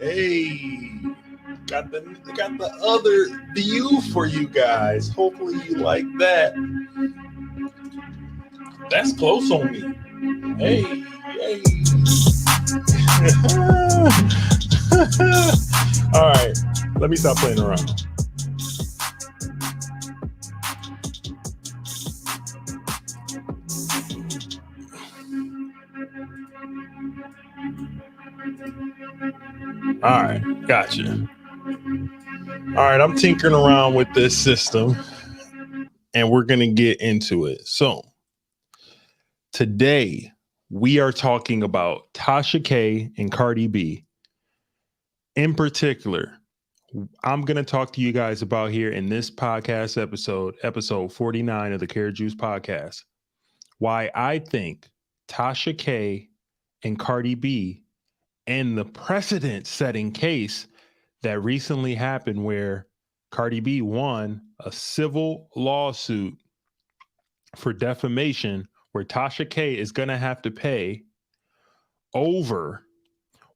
Hey, got the other view for you guys. Hopefully you like that. That's close on me. Hey. All right, let me stop playing around. All right, gotcha. All right, I'm tinkering around with this system and we're going to get into it. So today we are talking about Tasha K and Cardi B. In particular, I'm going to talk to you guys about here in this podcast episode 49 of the Karat Juice Podcast, why I think Tasha K and Cardi B and the precedent-setting case that recently happened where Cardi B won a civil lawsuit for defamation where Tasha K is going to have to pay over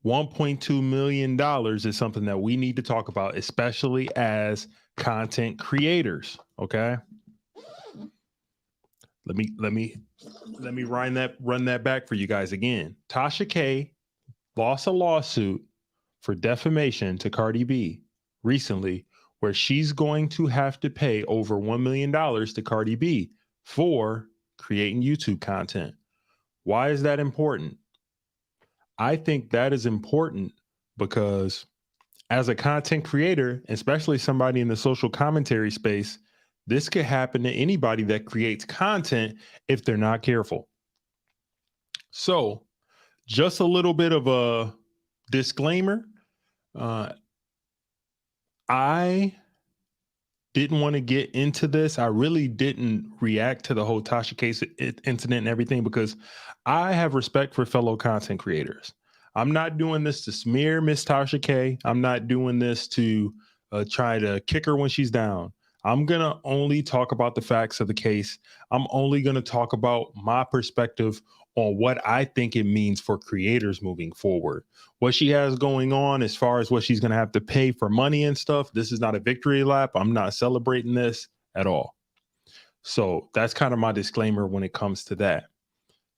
$1.2 million is something that we need to talk about, especially as content creators. Okay. Let me run that back for you guys again. Tasha K lost a lawsuit for defamation to Cardi B recently, where she's going to have to pay over $1 million to Cardi B for creating YouTube content. Why is that important? I think that is important because as a content creator, especially somebody in the social commentary space, this could happen to anybody that creates content if they're not careful. So just a little bit of a disclaimer. I didn't want to get into this. I really didn't react to the whole Tasha case incident and everything because I have respect for fellow content creators. I'm not doing this to smear Miss Tasha K. I'm not doing this to try to kick her when she's down. I'm going to only talk about the facts of the case. I'm only going to talk about my perspective on what I think it means for creators moving forward. What she has going on as far as what she's going to have to pay for money and stuff. This is not a victory lap. I'm not celebrating this at all. So that's kind of my disclaimer when it comes to that.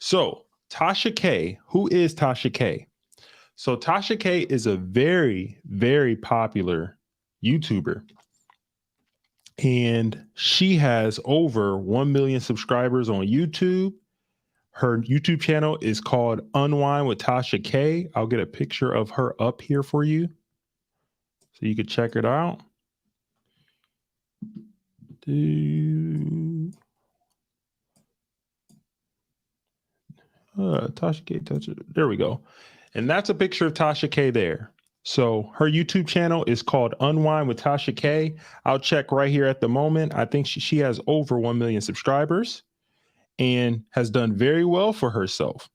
So Tasha K, who is Tasha K? So Tasha K is a very, very popular YouTuber. And she has over 1 million subscribers on YouTube. Her YouTube channel is called Unwind with Tasha K. I'll get a picture of her up here for you so you could check it out. Tasha K. There we go. And that's a picture of Tasha K there. So her YouTube channel is called Unwind with Tasha K. I'll check right here at the moment. I think she has over 1 million subscribers and has done very well for herself.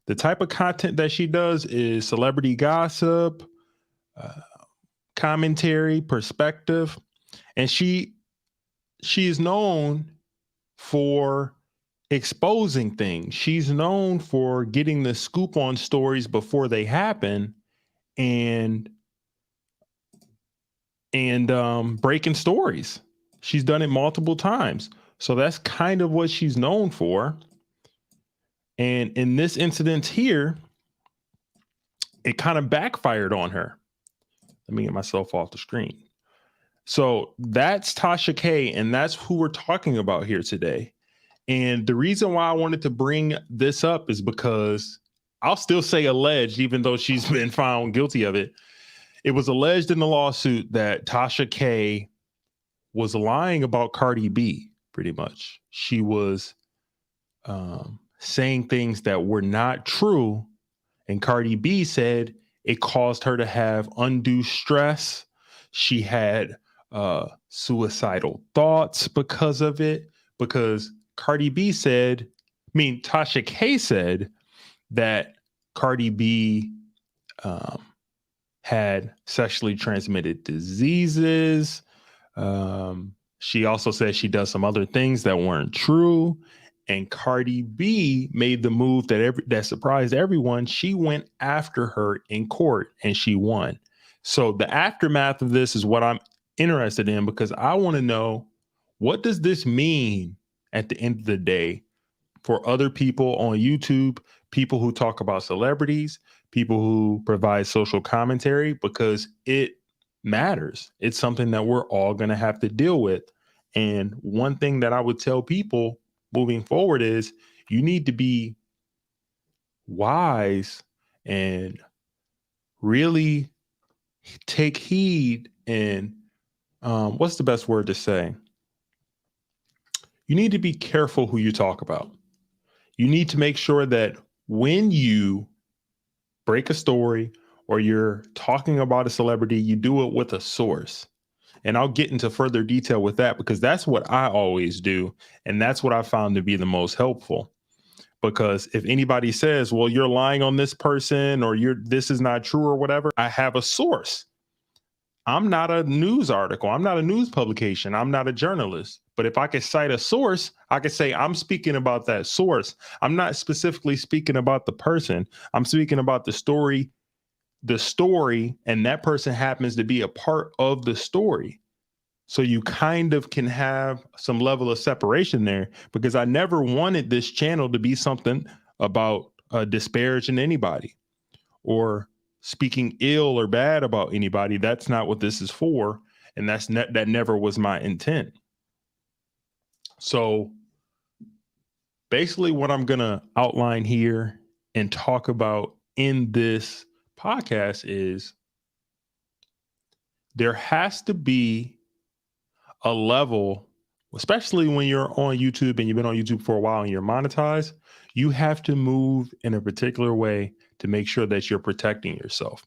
The type of content that she does is celebrity gossip, commentary, perspective, and she is known for exposing things. She's known for getting the scoop on stories before they happen and breaking stories. She's done it multiple times. So that's kind of what she's known for. And in this incident here, it kind of backfired on her. Let me get myself off the screen. So that's Tasha K, and that's who we're talking about here today. And the reason why I wanted to bring this up is because I'll still say alleged, even though she's been found guilty of it. It was alleged in the lawsuit that Tasha K was lying about Cardi B, pretty much. She was saying things that were not true. And Cardi B said it caused her to have undue stress. She had suicidal thoughts because of it, because Cardi B said, Tasha K said that Cardi B had sexually transmitted diseases. She also said she does some other things that weren't true. And Cardi B made the move that surprised everyone. She went after her in court and she won. So the aftermath of this is what I'm interested in, because I want to know, what does this mean at the end of the day for other people on YouTube, people who talk about celebrities, people who provide social commentary, because it matters. It's something that we're all going to have to deal with. And one thing that I would tell people moving forward is, you need to be wise and really take heed. And what's the best word to say? You need to be careful who you talk about. You need to make sure that when you break a story or you're talking about a celebrity, you do it with a source. And I'll get into further detail with that, because that's what I always do. And that's what I found to be the most helpful. Because if anybody says, well, you're lying on this person, or this is not true or whatever, I have a source. I'm not a news article. I'm not a news publication. I'm not a journalist. But if I could cite a source, I could say I'm speaking about that source. I'm not specifically speaking about the person. I'm speaking about the story, and that person happens to be a part of the story. So you kind of can have some level of separation there, because I never wanted this channel to be something about disparaging anybody or speaking ill or bad about anybody. That's not what this is for. And that never was my intent. So basically what I'm going to outline here and talk about in this podcast is, there has to be a level, especially when you're on YouTube and you've been on YouTube for a while and you're monetized, you have to move in a particular way to make sure that you're protecting yourself.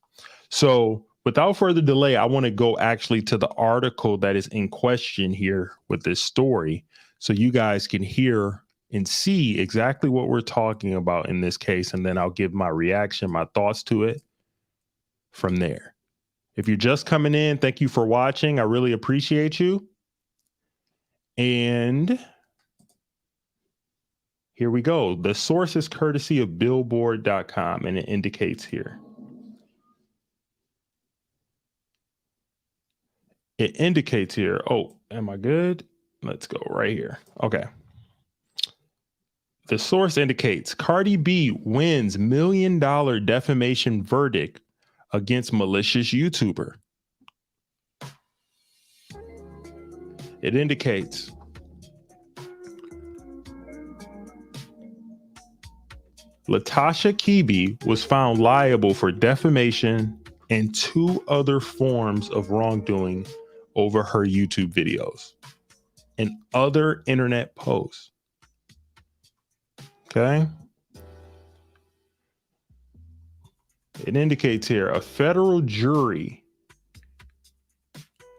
So without further delay, I want to go actually to the article that is in question here with this story, so you guys can hear and see exactly what we're talking about in this case. And then I'll give my reaction, my thoughts to it from there. If you're just coming in, thank you for watching. I really appreciate you. And here we go. The source is courtesy of billboard.com, and it indicates here. Oh, am I good? Let's go right here. Okay. The source indicates Cardi B wins $1 million defamation verdict against malicious YouTuber. It indicates Tasha Kibi was found liable for defamation and 2 other forms of wrongdoing over her YouTube videos and other internet posts. Okay. It indicates here a federal jury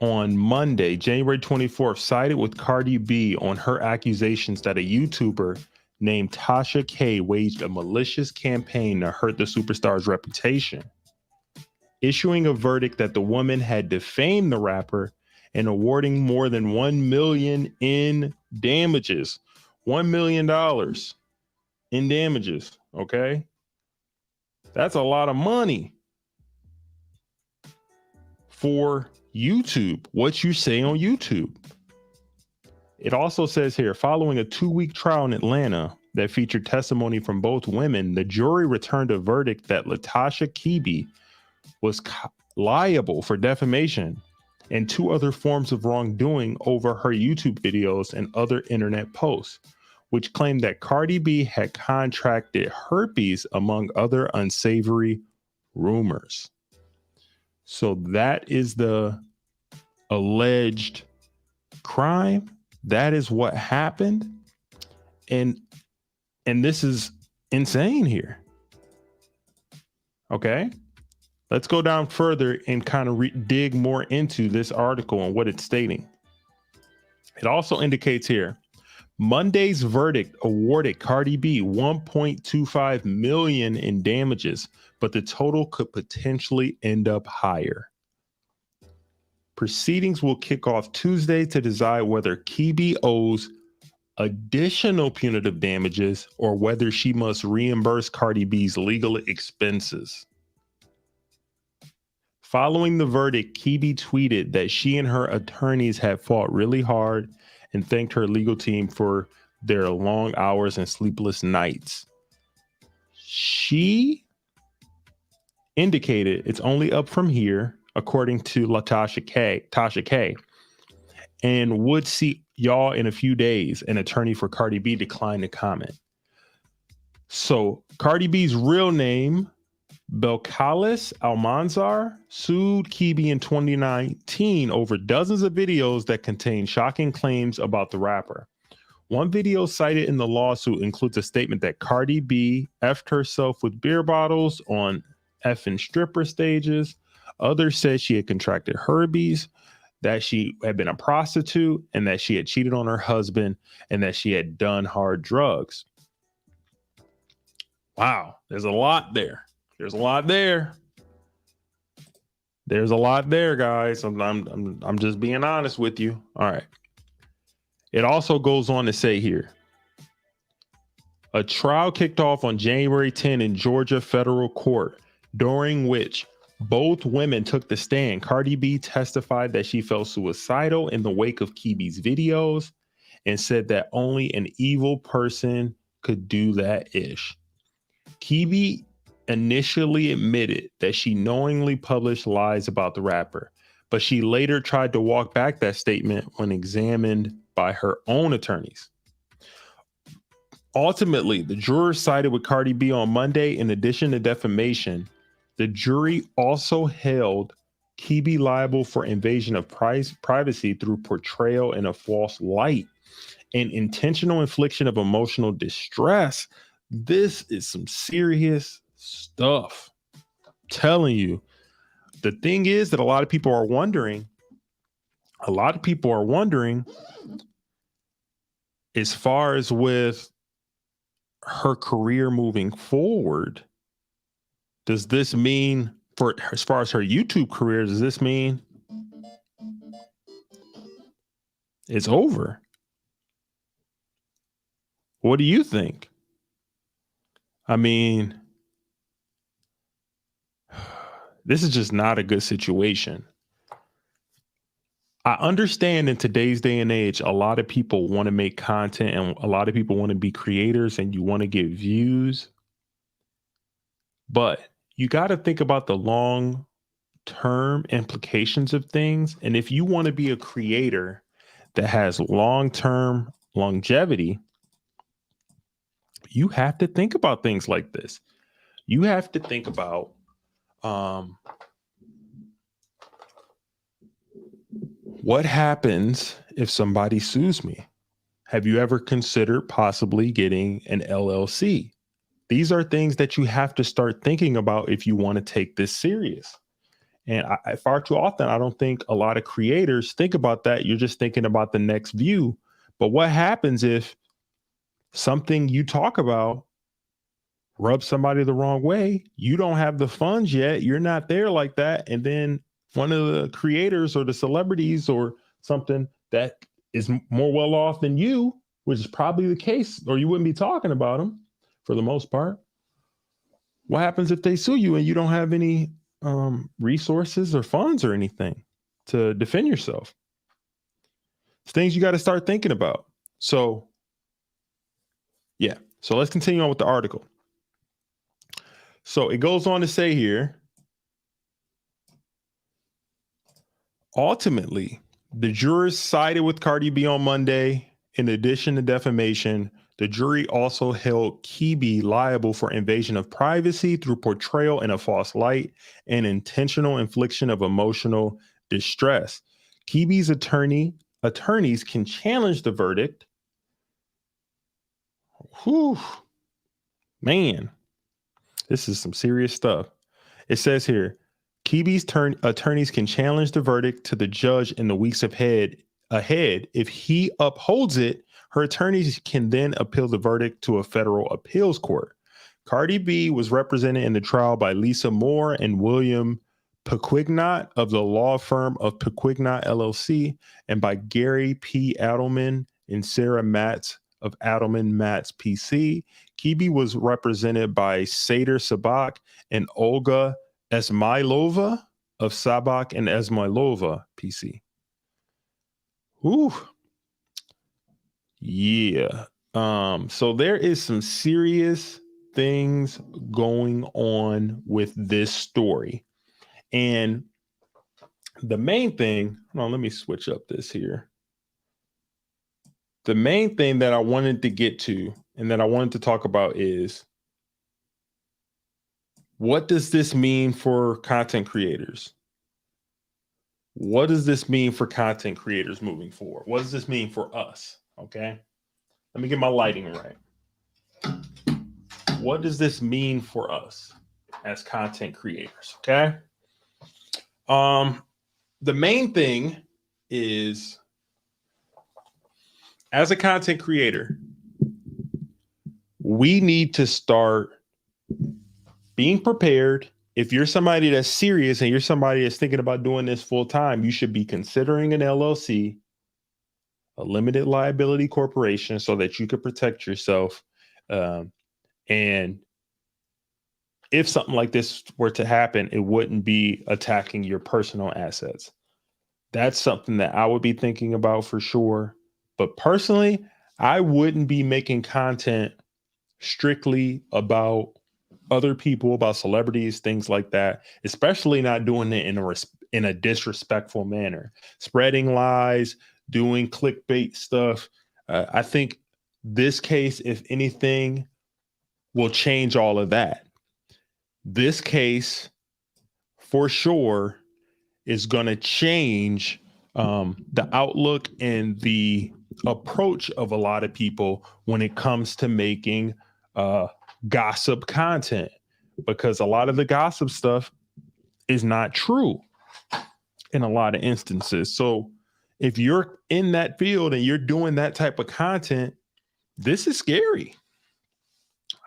on Monday, January 24th, sided with Cardi B on her accusations that a YouTuber named Tasha K waged a malicious campaign to hurt the superstar's reputation, issuing a verdict that the woman had defamed the rapper and awarding more than $1 million in damages. $1 million in damages. Okay. That's a lot of money for YouTube, what you say on YouTube. It also says here, following a 2-week trial in Atlanta that featured testimony from both women, the jury returned a verdict that Tasha Kibi was liable for defamation and 2 other forms of wrongdoing over her YouTube videos and other internet posts, which claimed that Cardi B had contracted herpes, among other unsavory rumors. So that is the alleged crime. That is what happened. And this is insane here. Okay. Let's go down further and kind of dig more into this article and what it's stating. It also indicates here, Monday's verdict awarded Cardi B $1.25 million in damages, but the total could potentially end up higher. Proceedings will kick off Tuesday to decide whether Kibi owes additional punitive damages or whether she must reimburse Cardi B's legal expenses. Following the verdict, Kibi tweeted that she and her attorneys had fought really hard and thanked her legal team for their long hours and sleepless nights. She indicated it's only up from here, according to Tasha K, and would see y'all in a few days. An attorney for Cardi B declined to comment. So Cardi B's real name, Belcalis Almanzar, sued Kibi in 2019 over dozens of videos that contain shocking claims about the rapper. One video cited in the lawsuit includes a statement that Cardi B effed herself with beer bottles on effing stripper stages. Others said she had contracted herpes, that she had been a prostitute, and that she had cheated on her husband, and that she had done hard drugs. Wow, there's a lot there. There's a lot there. There's a lot there, guys. I'm just being honest with you. All right. It also goes on to say here, a trial kicked off on January 10 in Georgia federal court, during which both women took the stand. Cardi B testified that she felt suicidal in the wake of Kibi's videos and said that only an evil person could do that ish. Kibi initially admitted that she knowingly published lies about the rapper, but she later tried to walk back that statement when examined by her own attorneys. Ultimately, the jurors sided with Cardi B on Monday. In addition to defamation, the jury also held Kibi liable for invasion of privacy through portrayal in a false light and intentional infliction of emotional distress. This is some serious stuff. I'm telling you. The thing is that a lot of people are wondering as far as with her career moving forward, does this mean, for as far as her YouTube career, does this mean it's over? What do you think? I mean, this is just not a good situation. I understand in today's day and age, a lot of people want to make content and a lot of people want to be creators and you want to get views. But you got to think about the long-term implications of things. And if you want to be a creator that has long-term longevity, you have to think about things like this. You have to think about what happens if somebody sues me? Have you ever considered possibly getting an LLC? These are things that you have to start thinking about if you want to take this serious. And far too often, I don't think a lot of creators think about that. You're just thinking about the next view. But what happens if something you talk about rubs somebody the wrong way? You don't have the funds yet. You're not there like that. And then one of the creators or the celebrities or something that is more well off than you, which is probably the case, or you wouldn't be talking about them for the most part. What happens if they sue you and you don't have any resources or funds or anything to defend yourself? It's things you got to start thinking about. So, yeah. So let's continue on with the article. So it goes on to say here, ultimately, the jurors sided with Cardi B on Monday. In addition to defamation, the jury also held Kibi liable for invasion of privacy through portrayal in a false light and intentional infliction of emotional distress. Kibi's attorneys can challenge the verdict. Whew, man, this is some serious stuff. It says here, Kibi's attorneys can challenge the verdict to the judge in the weeks ahead. If he upholds it, her attorneys can then appeal the verdict to a federal appeals court. Cardi B was represented in the trial by Lisa Moore and William Pequignot of the law firm of Pequignot LLC, and by Gary P. Adelman and Sarah Matz of Adelman Mats PC. Kibi was represented by Seder Sabak and Olga Esmailova of Sabak and Esmailova PC. Ooh. Yeah. So there is some serious things going on with this story. And the main thing, hold on, let me switch up this here. The main thing that I wanted to get to and that I wanted to talk about is, what does this mean for content creators? What does this mean for content creators moving forward? What does this mean for us? Okay. Let me get my lighting right. What does this mean for us as content creators? Okay. The main thing is, as a content creator, we need to start being prepared. If you're somebody that's serious and you're somebody that's thinking about doing this full time, you should be considering an LLC, a limited liability corporation, so that you could protect yourself. And if something like this were to happen, it wouldn't be attacking your personal assets. That's something that I would be thinking about for sure. But personally, I wouldn't be making content strictly about other people, about celebrities, things like that, especially not doing it in a disrespectful manner, spreading lies, doing clickbait stuff. I think this case, if anything, will change all of that. This case, for sure, is going to change the outlook and the approach of a lot of people when it comes to making gossip content, because a lot of the gossip stuff is not true in a lot of instances. So if you're in that field and you're doing that type of content, this is scary.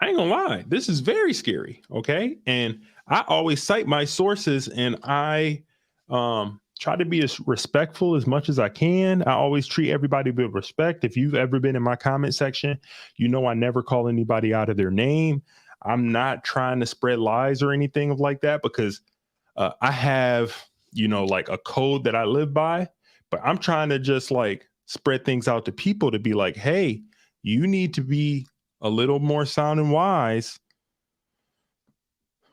I ain't gonna lie. This is very scary. Okay. And I always cite my sources, and I try to be as respectful as much as I can. I always treat everybody with respect. If you've ever been in my comment section, you know I never call anybody out of their name. I'm not trying to spread lies or anything like that, because I have, like a code that I live by, but I'm trying to just like spread things out to people to be like, hey, you need to be a little more sound and wise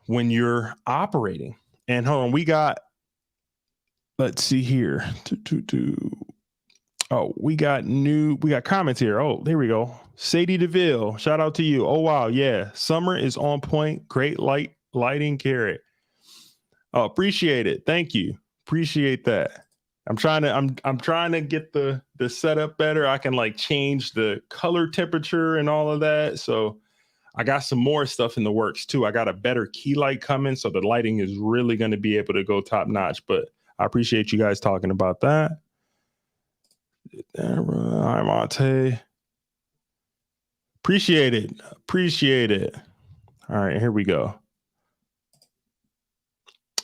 when you're operating. And hold on, let's see here. Oh, we got comments here. Oh, there we go. Sadie DeVille, shout out to you. Oh, wow. Yeah. Summer is on point. Great lighting, Carrot. Oh, appreciate it. Thank you. Appreciate that. I'm trying to get the setup better. I can like change the color temperature and all of that. So I got some more stuff in the works too. I got a better key light coming, so the lighting is really going to be able to go top notch. But I appreciate you guys talking about that. Hi, Monte. Appreciate it. All right, here we go.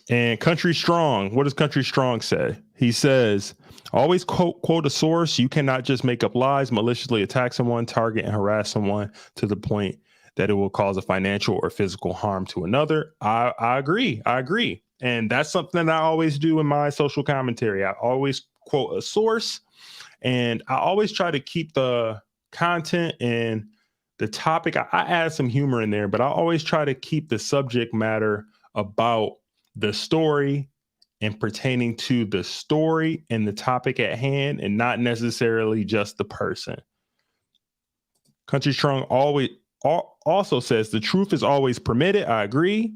And Country Strong, what does Country Strong say? He says, always quote a source. You cannot just make up lies, maliciously attack someone, target and harass someone to the point that it will cause a financial or physical harm to another. I agree. And that's something that I always do in my social commentary. I always quote a source, and I always try to keep the content and the topic. I add some humor in there, but I always try to keep the subject matter about the story and pertaining to the story and the topic at hand, and not necessarily just the person. Country Strong also says the truth is always permitted. I agree.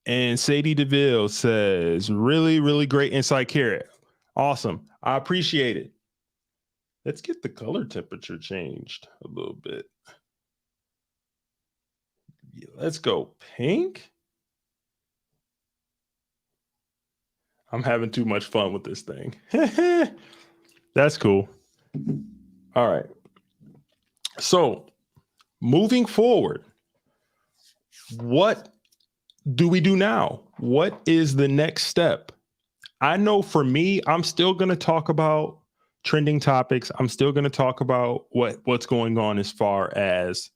And Sadie DeVille says, really, really great insight, Carrot. Awesome. I appreciate it. Let's get the color temperature changed a little bit. Yeah, let's go pink. I'm having too much fun with this thing. That's cool. All right. So moving forward, what do we do now? What is the next step? I know for me, I'm still going to talk about trending topics. I'm still going to talk about what's going on as far as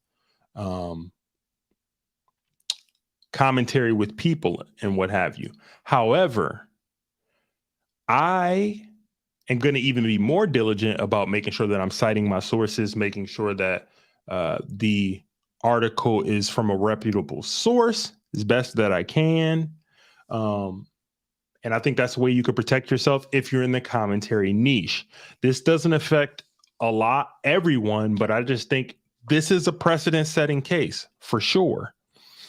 commentary with people and what have you. However, I am going to even be more diligent about making sure that I'm citing my sources, making sure that the article is from a reputable source as best that I can. And I think that's the way you could protect yourself if you're in the commentary niche. This doesn't affect everyone, but I just think this is a precedent-setting case for sure.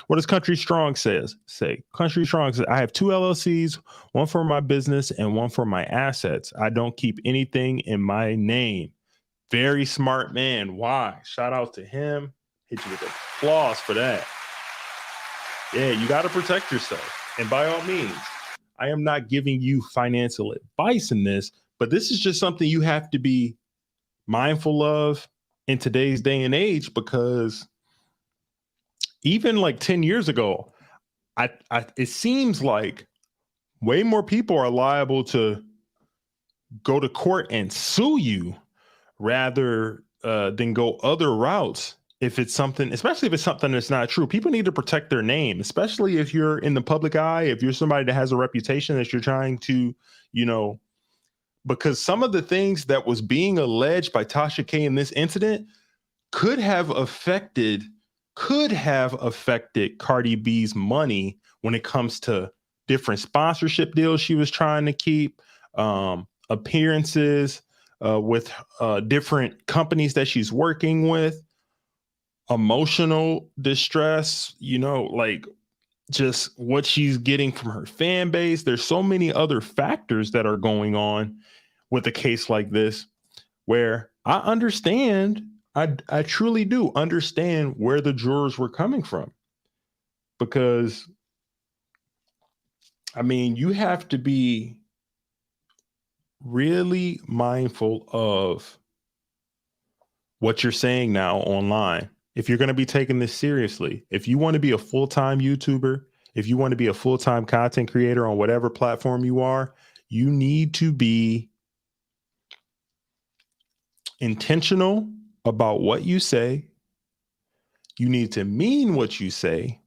What does Country Strong say? Country Strong says, I have 2 LLCs, one for my business and one for my assets. I don't keep anything in my name. Very smart man. Why? Shout out to him. Hit you with applause for that. Yeah, you got to protect yourself. And by all means, I am not giving you financial advice in this, but this is just something you have to be mindful of in today's day and age, because even like 10 years ago, it seems like way more people are liable to go to court and sue you rather than go other routes. If it's something, especially if it's something that's not true, people need to protect their name, especially if you're in the public eye, if you're somebody that has a reputation that you're trying to, because some of the things that was being alleged by Tasha K in this incident could have affected Cardi B's money when it comes to different sponsorship deals she was trying to keep, appearances with different companies that she's working with, emotional distress, like just what she's getting from her fan base. There's so many other factors that are going on with a case like this, where I understand, I truly do understand where the jurors were coming from, because I mean, you have to be really mindful of what you're saying now online. If you're going to be taking this seriously, if you want to be a full-time YouTuber, if you want to be a full-time content creator on whatever platform you are, you need to be intentional about what you say. You need to mean what you say,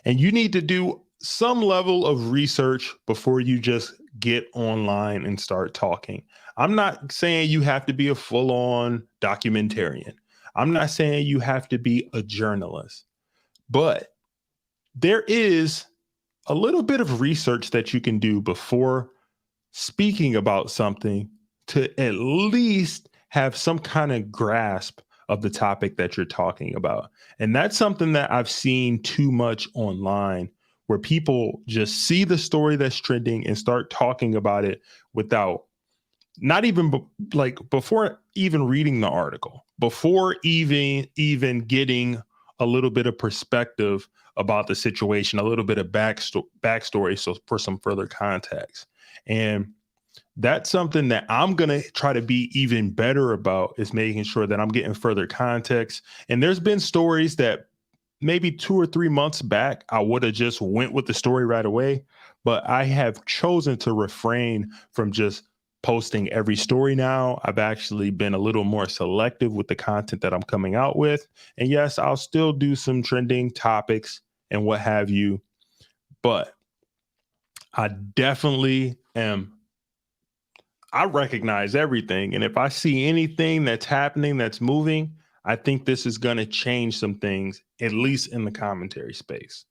and you need to do some level of research before you just get online and start talking. I'm not saying you have to be a full-on documentarian. I'm not saying you have to be a journalist, but there is a little bit of research that you can do before speaking about something to at least have some kind of grasp of the topic that you're talking about. And that's something that I've seen too much online, where people just see the story that's trending and start talking about it without not even before even reading the article, before even getting a little bit of perspective about the situation, a little bit of backstory, so for some further context. And that's something that I'm going to try to be even better about, is making sure that I'm getting further context. And there's been stories that maybe 2 or 3 months back, I would have just went with the story right away, but I have chosen to refrain from just posting every story now. I've actually been a little more selective with the content that I'm coming out with. And yes, I'll still do some trending topics and what have you, but I definitely I recognize everything. And if I see anything that's happening, that's moving, I think this is going to change some things, at least in the commentary space.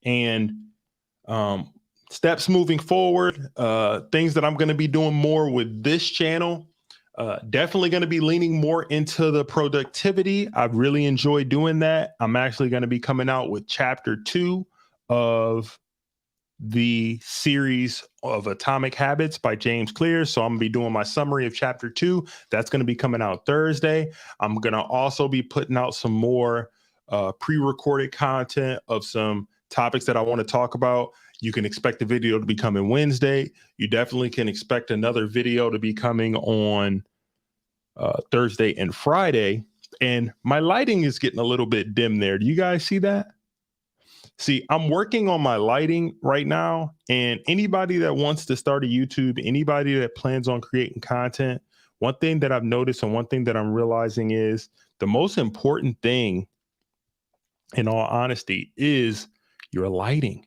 And steps moving forward, things that I'm going to be doing more with this channel, definitely going to be leaning more into the productivity. I really enjoy doing that. I'm actually going to be coming out with chapter 2 of the series of Atomic Habits by James Clear. So I'm gonna be doing my summary of chapter 2. That's going to be coming out Thursday. I'm going to also be putting out some more pre-recorded content of some topics that I want to talk about. You can expect the video to be coming Wednesday. You definitely can expect another video to be coming on Thursday and Friday. And my lighting is getting a little bit dim there. Do you guys see that? See, I'm working on my lighting right now, and anybody that wants to start a YouTube, anybody that plans on creating content, one thing that I've noticed and one thing that I'm realizing is the most important thing, in all honesty, is your lighting.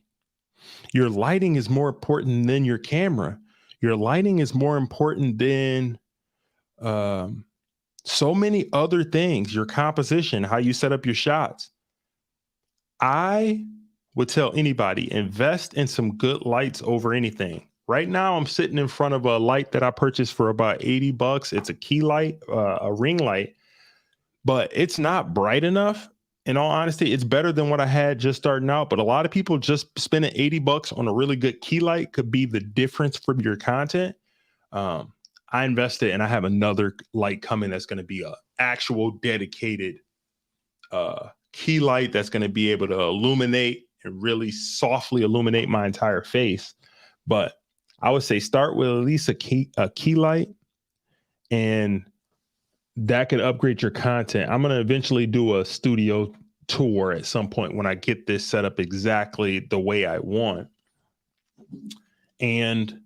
Your lighting is more important than your camera. Your lighting is more important than um, so many other things, your composition, how you set up your shots. I would tell anybody, invest in some good lights over anything. Right now, I'm sitting in front of a light that I purchased for about $80. It's a key light, a ring light, but it's not bright enough. In all honesty, it's better than what I had just starting out. But a lot of people just spending $80 on a really good key light could be the difference for your content. I invested and I have another light coming that's going to be a actual dedicated key light that's going to be able to illuminate and really softly illuminate my entire face. But I would say start with at least a key light, and that could upgrade your content. I'm going to eventually do a studio tour at some point when I get this set up exactly the way I want. And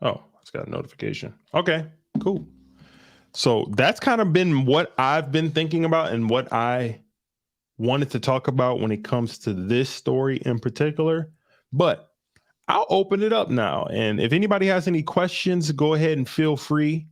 oh, it's got a notification. Okay, cool. So that's kind of been what I've been thinking about and what I wanted to talk about when it comes to this story in particular. But I'll open it up now. And if anybody has any questions, go ahead and feel free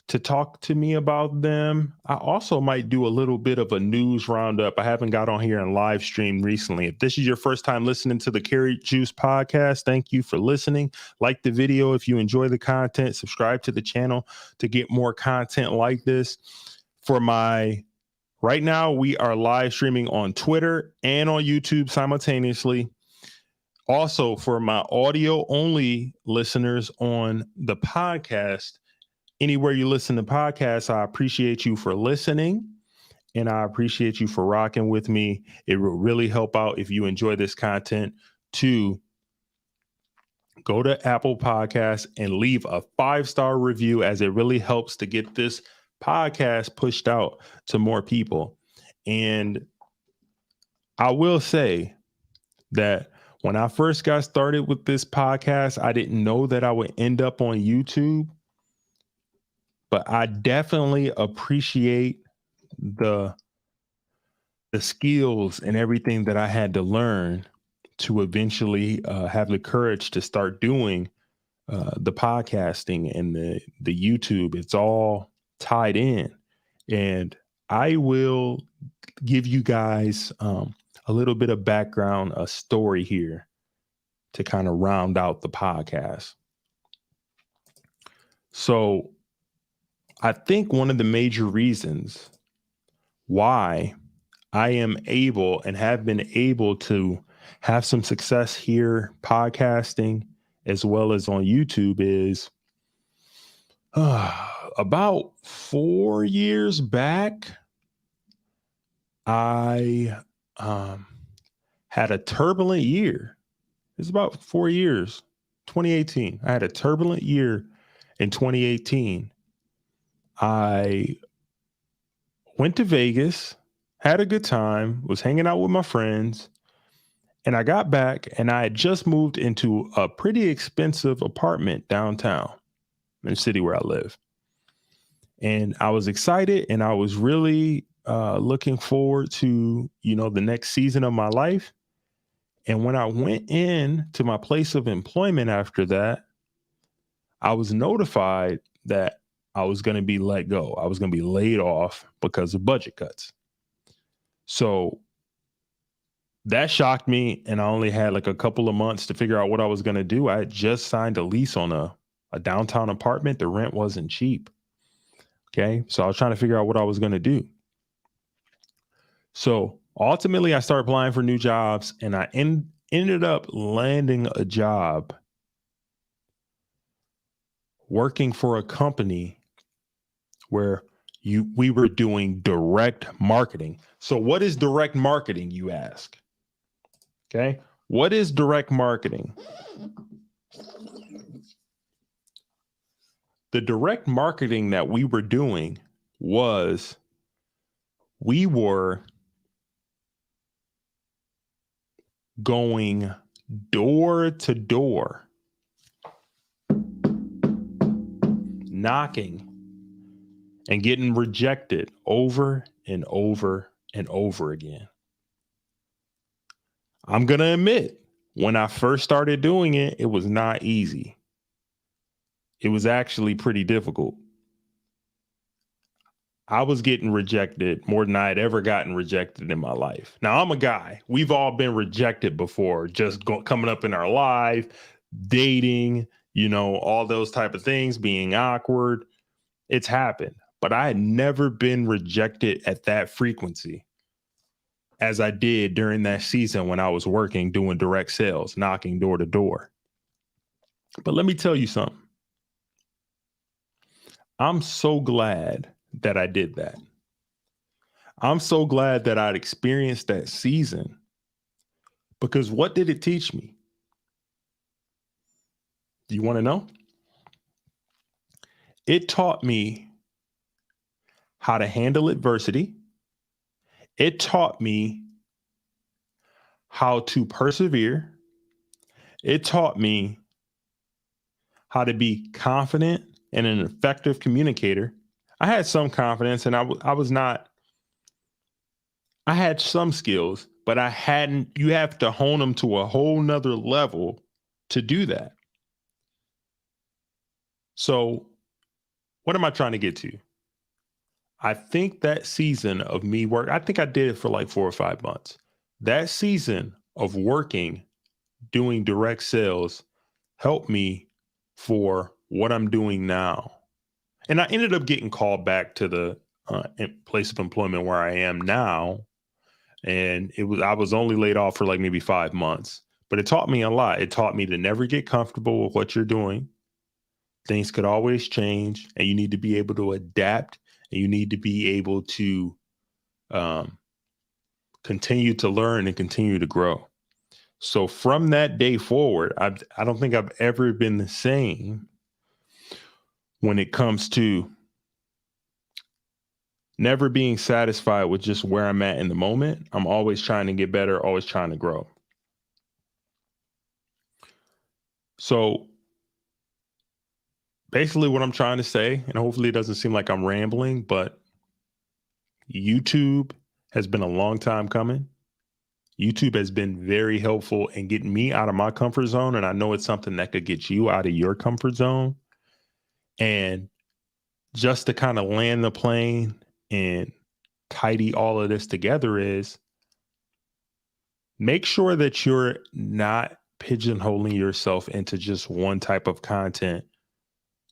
to talk to me about them. I also might do a little bit of a news roundup. I haven't got on here and live stream recently. If this is your first time listening to the Karat Juice Podcast, thank you for listening. Like the video if you enjoy the content. Subscribe to the channel to get more content like this. Right now, we are live streaming on Twitter and on YouTube simultaneously. Also, for my audio only listeners on the podcast, anywhere you listen to podcasts, I appreciate you for listening, and I appreciate you for rocking with me. It will really help out if you enjoy this content to go to Apple Podcasts and leave a 5-star review, as it really helps to get this podcast pushed out to more people. And I will say that when I first got started with this podcast, I didn't know that I would end up on YouTube. But I definitely appreciate the skills and everything that I had to learn to eventually have the courage to start doing the podcasting and the YouTube. It's all tied in. And I will give you guys a little bit of background, a story here to kind of round out the podcast. So I think one of the major reasons why I am able and have been able to have some success here podcasting as well as on YouTube is about 4 years back, I had a turbulent year. It's about 4 years, 2018. I had a turbulent year in 2018. I went to Vegas, had a good time, was hanging out with my friends, and I got back and I had just moved into a pretty expensive apartment downtown in the city where I live. And I was excited and I was really looking forward to, the next season of my life. And when I went in to my place of employment after that, I was notified that I was going to be let go. I was going to be laid off because of budget cuts. So that shocked me. And I only had like a couple of months to figure out what I was going to do. I had just signed a lease on a downtown apartment. The rent wasn't cheap. Okay. So I was trying to figure out what I was going to do. So ultimately I started applying for new jobs, and I ended up landing a job working for a company where we were doing direct marketing. So what is direct marketing, you ask? Okay. What is direct marketing? The direct marketing that we were doing was we were going door to door, knocking and getting rejected over and over and over again. I'm going to admit, when I first started doing it, it was not easy. It was actually pretty difficult. I was getting rejected more than I had ever gotten rejected in my life. Now, I'm a guy. We've all been rejected before, just coming up in our life, dating, all those type of things, being awkward. It's happened. But I had never been rejected at that frequency as I did during that season when I was working, doing direct sales, knocking door to door. But let me tell you something. I'm so glad that I did that. I'm so glad that I'd experienced that season, because what did it teach me? Do you want to know? It taught me how to handle adversity. It taught me how to persevere. It taught me how to be confident and an effective communicator. I had some confidence and I had some skills, but you have to hone them to a whole nother level to do that. So what am I trying to get to? I think that season of me I think I did it for like 4 or 5 months. That season of working, doing direct sales helped me for what I'm doing now. And I ended up getting called back to the place of employment where I am now. And I was only laid off for like maybe 5 months, but it taught me a lot. It taught me to never get comfortable with what you're doing. Things could always change, and you need to be able to adapt, and you need to be able to continue to learn and continue to grow. So from that day forward, I don't think I've ever been the same when it comes to never being satisfied with just where I'm at in the moment. I'm always trying to get better, always trying to grow. So basically what I'm trying to say, and hopefully it doesn't seem like I'm rambling, but YouTube has been a long time coming. YouTube has been very helpful in getting me out of my comfort zone. And I know it's something that could get you out of your comfort zone. And just to kind of land the plane and tidy all of this together is make sure that you're not pigeonholing yourself into just one type of content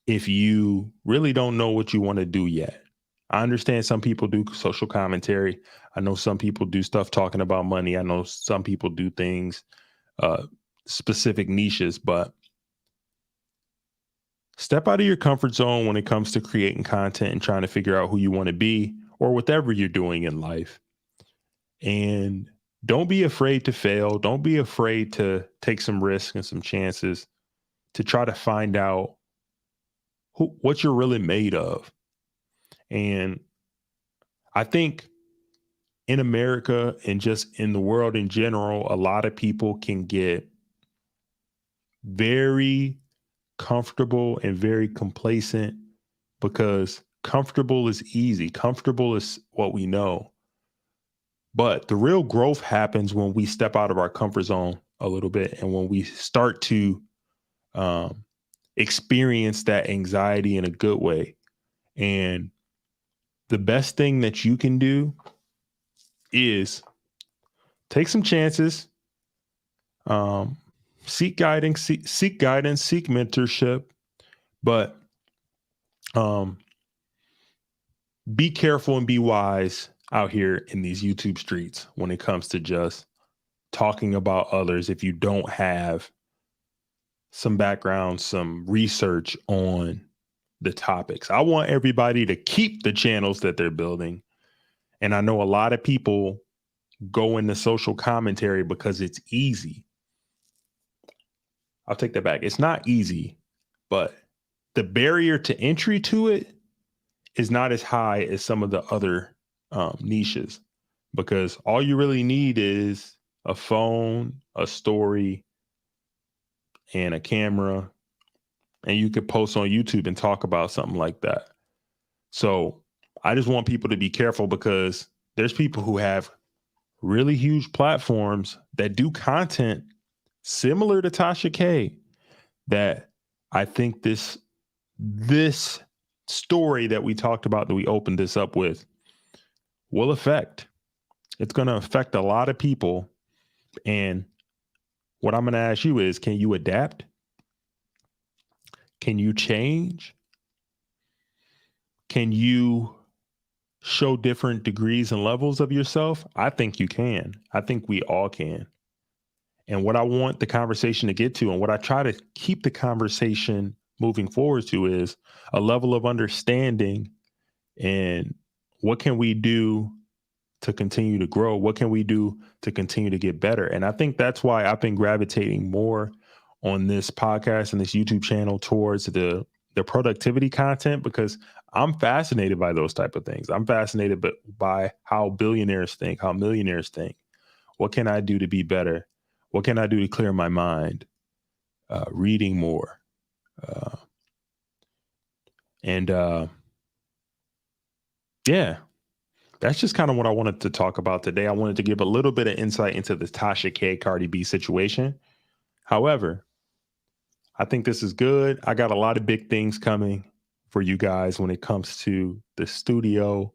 if you really don't know what you want to do yet. I understand some people do social commentary. I know some people do stuff talking about money. I know some people do things, specific niches, but step out of your comfort zone when it comes to creating content and trying to figure out who you want to be or whatever you're doing in life. And don't be afraid to fail. Don't be afraid to take some risks and some chances to try to find out what you're really made of. And I think in America and just in the world in general, a lot of people can get very comfortable and very complacent because comfortable is easy. Comfortable is what we know. But the real growth happens when we step out of our comfort zone a little bit and when we start to experience that anxiety in a good way. And the best thing that you can do is take some chances, seek guidance, seek mentorship, but be careful and be wise out here in these YouTube streets when it comes to just talking about others if you don't have some background, some research on the topics. I want everybody to keep the channels that they're building. And I know a lot of people go into social commentary because it's easy. I'll take that back. It's not easy, but the barrier to entry to it is not as high as some of the other niches, because all you really need is a phone, a story, and a camera, and you could post on YouTube and talk about something like that. So I just want people to be careful because there's people who have really huge platforms that do content similar to Tasha K that I think this story that we talked about, that we opened this up with, will affect. It's going to affect a lot of people. And what I'm going to ask you is, can you adapt? Can you change? Can you show different degrees and levels of yourself? I think you can. I think we all can. And what I want the conversation to get to, and what I try to keep the conversation moving forward to, is a level of understanding and what can we do to continue to grow? What can we do to continue to get better? And I think that's why I've been gravitating more on this podcast and this YouTube channel towards the productivity content, because I'm fascinated by those type of things. I'm fascinated by how billionaires think, how millionaires think. What can I do to be better? What can I do to clear my mind? Reading more. Yeah, that's just kind of what I wanted to talk about today. I wanted to give a little bit of insight into the Tasha K Cardi B situation. However, I think this is good. I got a lot of big things coming for you guys when it comes to the studio.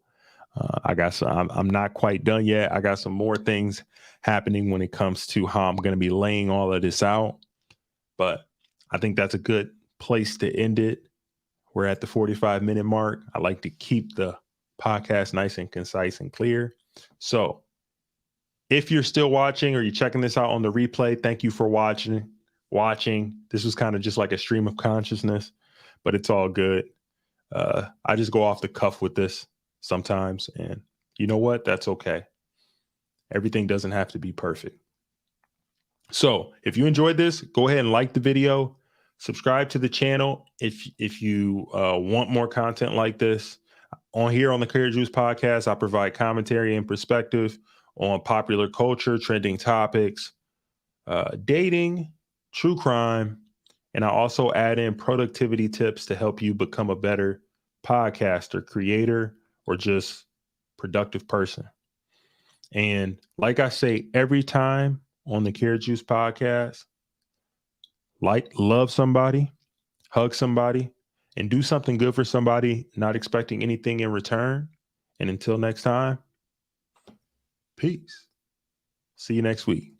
I'm not quite done yet. I got some more things happening when it comes to how I'm going to be laying all of this out. But I think that's a good place to end it. We're at the 45-minute mark. I like to keep the podcast nice and concise and clear. So if you're still watching or you're checking this out on the replay, thank you for watching. This was kind of just like a stream of consciousness, but it's all good. I just go off the cuff with this sometimes, and you know what? That's okay. Everything doesn't have to be perfect. So if you enjoyed this, go ahead and like the video, subscribe to the channel if you want more content like this. On here on the Karat Juice Podcast, I provide commentary and perspective on popular culture, trending topics, dating, true crime, and I also add in productivity tips to help you become a better podcaster, creator, or just productive person. And like I say every time on the Karat Juice Podcast, love somebody, hug somebody, and do something good for somebody, not expecting anything in return. And until next time, peace. See you next week.